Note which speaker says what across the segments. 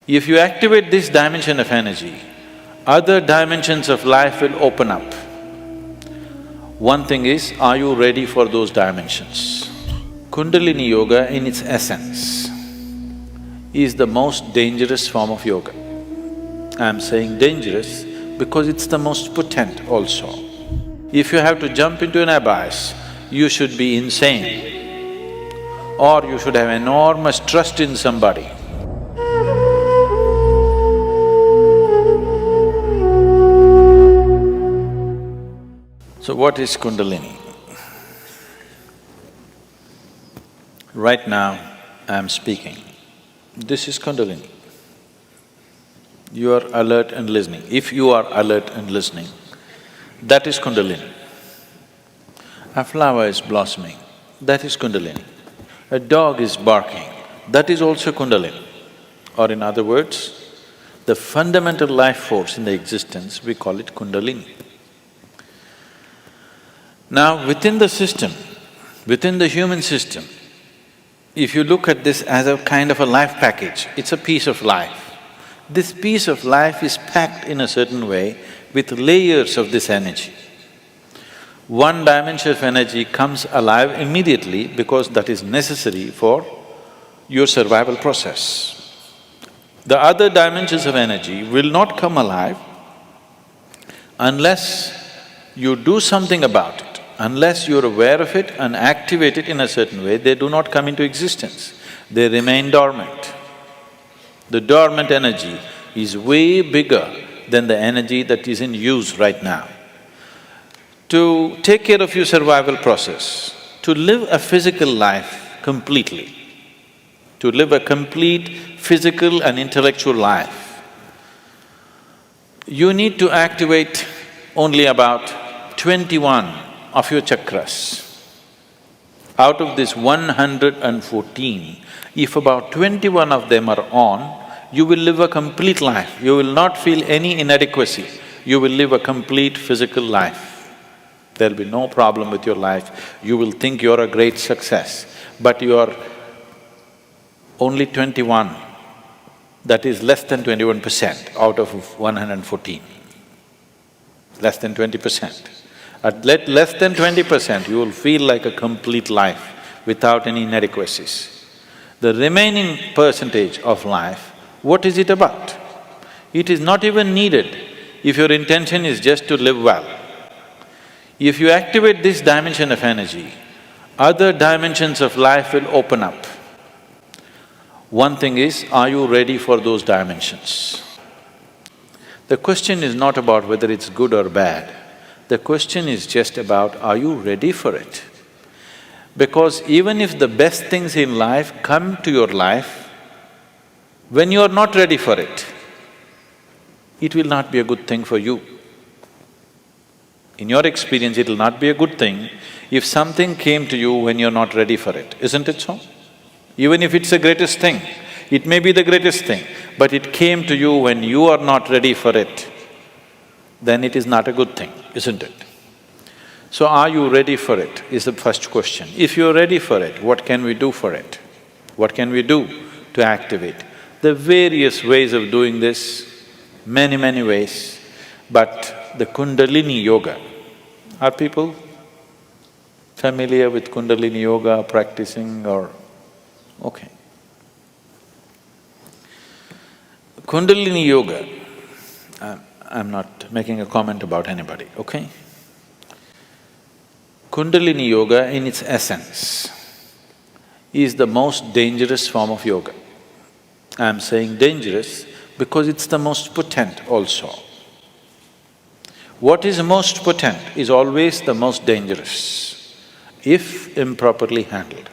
Speaker 1: If you activate this dimension of energy, other dimensions of life will open up. One thing is, are you ready for those dimensions? Kundalini yoga in its essence is the most dangerous form of yoga. I'm saying dangerous because it's the most potent also. If you have to jump into an abyss, you should be insane or you should have enormous trust in somebody. So what is Kundalini? Right now, I'm speaking. This is Kundalini. You are alert and listening. If you are alert and listening, that is Kundalini. A flower is blossoming, that is Kundalini. A dog is barking, that is also Kundalini. Or in other words, the fundamental life force in the existence, we call it Kundalini. Now, within the system, within the human system, if you look at this as a kind of a life package, it's a piece of life. This piece of life is packed in a certain way with layers of this energy. One dimension of energy comes alive immediately because that is necessary for your survival process. The other dimensions of energy will not come alive unless you do something about it. Unless you're aware of it and activate it in a certain way, they do not come into existence, they remain dormant. The dormant energy is way bigger than the energy that is in use right now. To take care of your survival process, to live a physical life completely, to live a complete physical and intellectual life, you need to activate only about 21 of your chakras. Out of this 114, if about 21 of them are on, you will live a complete life. You will not feel any inadequacy. You will live a complete physical life. There'll be no problem with your life. You will think you're a great success, but you are only 21. That is less than 21% out of 114. Less than 20%. At less than 20%, you will feel like a complete life without any inadequacies. The remaining percentage of life, what is it about? It is not even needed if your intention is just to live well. If you activate this dimension of energy, other dimensions of life will open up. One thing is, are you ready for those dimensions? The question is not about whether it's good or bad. The question is just about, are you ready for it? Because even if the best things in life come to your life, when you are not ready for it, it will not be a good thing for you. In your experience, it will not be a good thing if something came to you when you're not ready for it, isn't it so? Even if it's the greatest thing, it may be the greatest thing, but it came to you when you are not ready for it, then it is not a good thing, isn't it? So are you ready for it is the first question. If you're ready for it, what can we do for it? What can we do to activate? There are various ways of doing this, many ways, but the Kundalini yoga, are people familiar with Kundalini yoga, practicing or… okay. Kundalini yoga, I'm not making a comment about anybody, okay? Kundalini yoga in its essence is the most dangerous form of yoga. I'm saying dangerous because it's the most potent also. What is most potent is always the most dangerous, if improperly handled.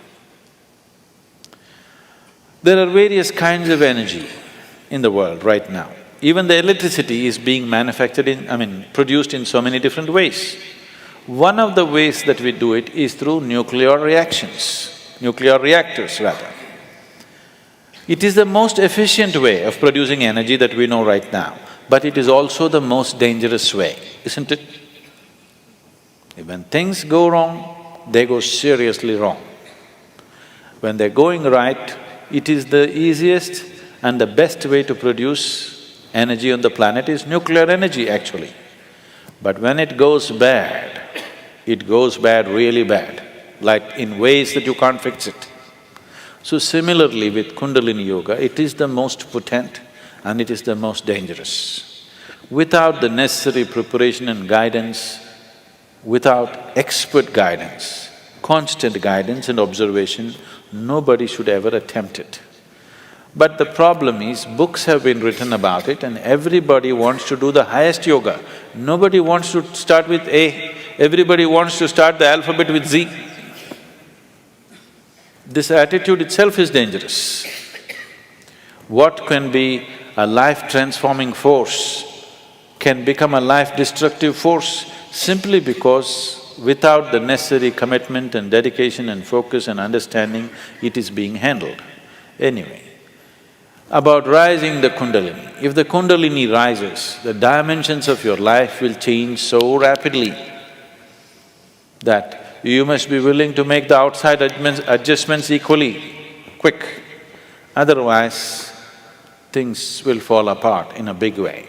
Speaker 1: There are various kinds of energy in the world right now. Even the electricity is being manufactured produced in so many different ways. One of the ways that we do it is through nuclear reactions, nuclear reactors rather. It is the most efficient way of producing energy that we know right now, but it is also the most dangerous way, isn't it? When things go wrong, they go seriously wrong. When they're going right, it is the easiest And the best way to produce energy on the planet is nuclear energy, actually. But when it goes bad really bad, like in ways that you can't fix it. So similarly with Kundalini Yoga, it is the most potent and it is the most dangerous. Without the necessary preparation and guidance, without expert guidance, constant guidance and observation, nobody should ever attempt it. But the problem is, books have been written about it and everybody wants to do the highest yoga. Nobody wants to start with A, everybody wants to start the alphabet with Z. This attitude itself is dangerous. What can be a life-transforming force can become a life-destructive force simply because without the necessary commitment and dedication and focus and understanding, it is being handled. Anyway, about rising the Kundalini. If the Kundalini rises, the dimensions of your life will change so rapidly that you must be willing to make the outside adjustments equally quick. Otherwise, things will fall apart in a big way.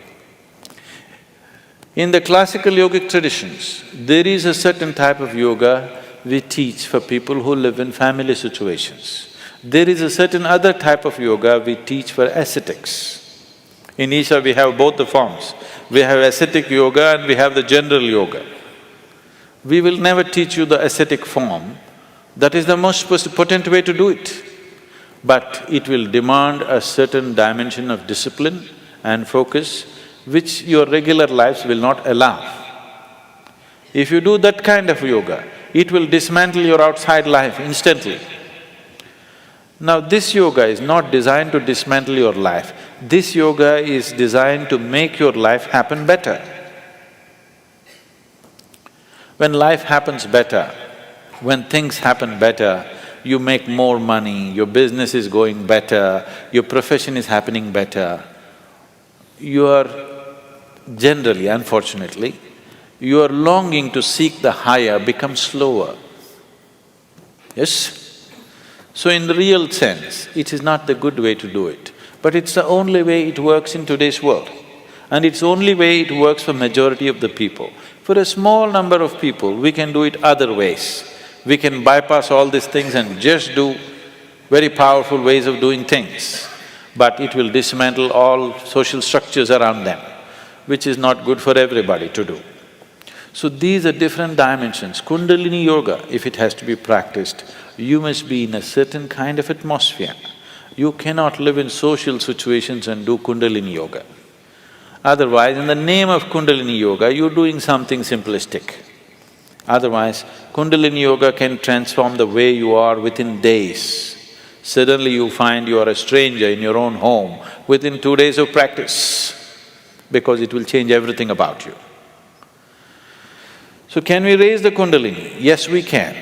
Speaker 1: In the classical yogic traditions, there is a certain type of yoga we teach for people who live in family situations. There is a certain other type of yoga we teach for ascetics. In Isha we have both the forms. We have ascetic yoga and we have the general yoga. We will never teach you the ascetic form, that is the most potent way to do it. But it will demand a certain dimension of discipline and focus which your regular lives will not allow. If you do that kind of yoga, it will dismantle your outside life instantly. Now this yoga is not designed to dismantle your life, this yoga is designed to make your life happen better. When life happens better, when things happen better, you make more money, your business is going better, your profession is happening better, your generally, unfortunately, your longing to seek the higher becomes slower. Yes? So in the real sense, it is not the good way to do it, but it's the only way it works in today's world. And it's the only way it works for majority of the people. For a small number of people, we can do it other ways. We can bypass all these things and just do very powerful ways of doing things, but it will dismantle all social structures around them, which is not good for everybody to do. So these are different dimensions. Kundalini Yoga, if it has to be practiced, you must be in a certain kind of atmosphere. You cannot live in social situations and do Kundalini Yoga. Otherwise, in the name of Kundalini Yoga, you're doing something simplistic. Otherwise, Kundalini Yoga can transform the way you are within days. Suddenly you find you are a stranger in your own home within 2 days of practice, because it will change everything about you. So can we raise the Kundalini? Yes, we can.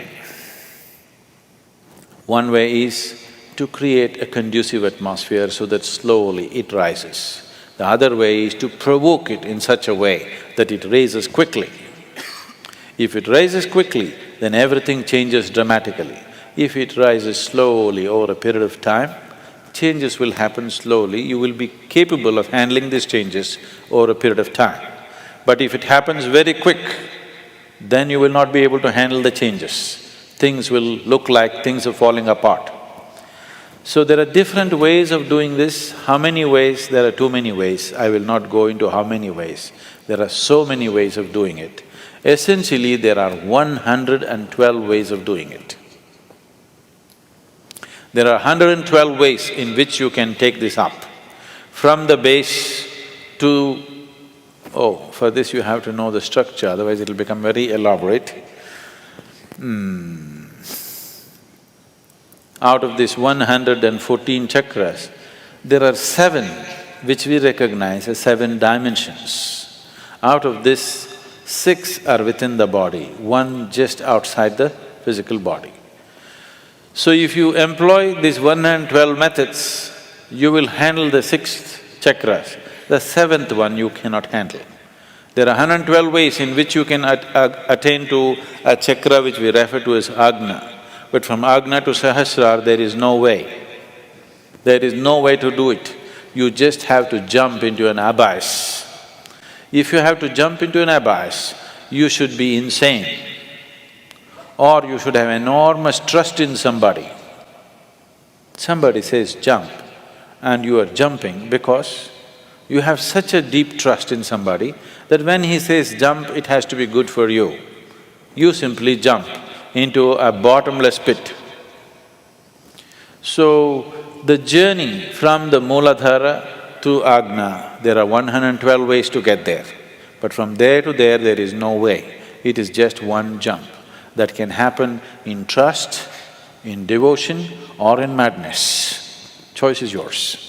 Speaker 1: One way is to create a conducive atmosphere so that slowly it rises. The other way is to provoke it in such a way that it raises quickly. If it rises quickly, then everything changes dramatically. If it rises slowly over a period of time, changes will happen slowly, you will be capable of handling these changes over a period of time. But if it happens very quick, then you will not be able to handle the changes. Things will look like things are falling apart. So there are different ways of doing this. How many ways? There are too many ways. I will not go into how many ways. There are so many ways of doing it. Essentially, there are 112 ways of doing it. There are 112 ways in which you can take this up. From the base to… for this you have to know the structure, otherwise it'll become very elaborate. Out of these 114 chakras, there are 7 which we recognize as 7 dimensions. Out of this, 6 are within the body, 1 just outside the physical body. So if you employ these 112 methods, you will handle the 6th chakras. The 7th one you cannot handle. There are 112 ways in which you can attain to a chakra which we refer to as Agna. But from Agna to Sahasrara, there is no way. There is no way to do it. you just have to jump into an abyss. If you have to jump into an abyss, you should be insane, or you should have enormous trust in somebody. Somebody says jump, and you are jumping because you have such a deep trust in somebody that when he says jump, it has to be good for you. You simply jump into a bottomless pit. So, the journey from the Mooladhara to Agna, there are 112 ways to get there. But from there to there is no way. It is just one jump that can happen in trust, in devotion or in madness. Choice is yours.